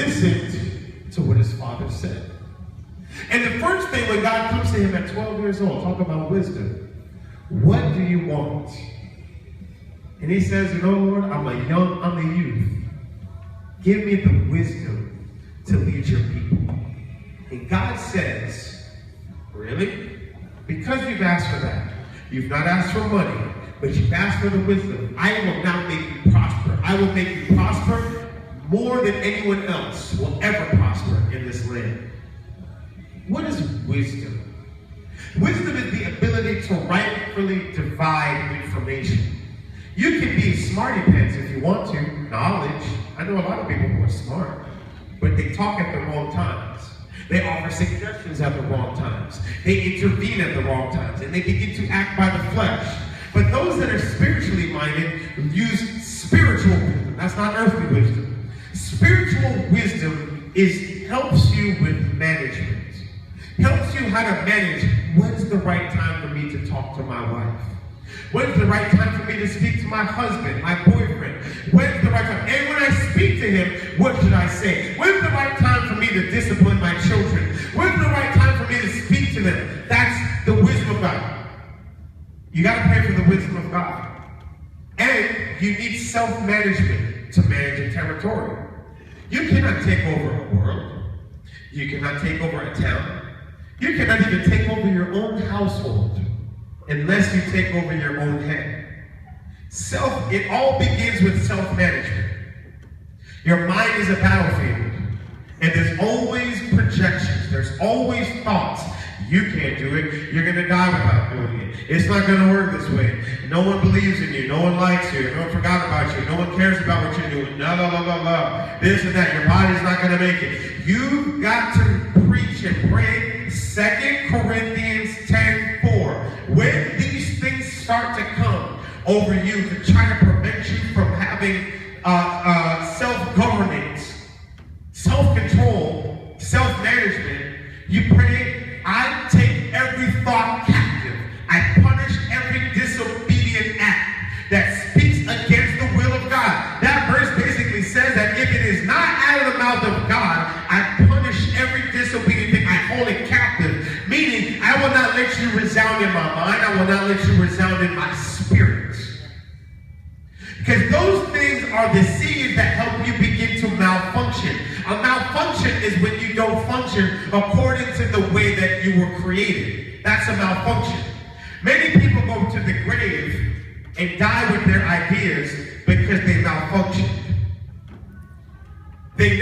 listened to what his father said. And the first thing when God comes to him at 12 years old, talk about wisdom. What do you want? And he says, you know, Lord, I'm a youth. Give me the wisdom to lead your people. And God says, really? Because you've asked for that. You've not asked for money, but you've asked for the wisdom. I will now make you prosper. I will make you prosper more than anyone else will ever prosper in this land. What is wisdom? Wisdom is the ability to rightfully divide information. You can be smarty pants if you want to, knowledge. I know a lot of people who are smart, but they talk at the wrong times. They offer suggestions at the wrong times. They intervene at the wrong times, and they begin to act by the flesh. But those that are spiritually minded use spiritual wisdom. That's not earthly wisdom. Spiritual wisdom helps you with management. Helps you how to manage when's the right time for me to talk to my wife. When's the right time for me to speak to my husband, my boyfriend? When's the right time? And when I speak to him, what should I say? When's the right time for me to discipline my children? When's the right time for me to speak to them? That's the wisdom of God. You got to pray for the wisdom of God. And you need self-management to manage a territory. You cannot take over a world. You cannot take over a town. You cannot even take over your own household unless you take over your own head. It all begins with self-management. Your mind is a battlefield, and there's always projections. There's always thoughts. You can't do it. You're going to die without doing it. It's not going to work this way. No one believes in you. No one likes you. No one forgot about you. No one cares about what you're doing. No, no, no, no, no. This and that. Your body's not going to make it. You've got to preach and pray 2 Corinthians 10:4. When these things start to come over you to try to prevent you from having self-governance, self-control, self-management, you pray, I take every thought captive. I punish every disobedient act that speaks against the will of God. That verse basically says that if it is not out of the mouth of God, I punish every disobedient thing. I hold it captive. Meaning, I will not let you resound in my mind. I will not let you resound in my spirit. Because those things are the seeds that help you begin to malfunction. A malfunction is when you don't function according to the way that you were created. That's a malfunction. Many people go to the grave and die with their ideas because they malfunctioned.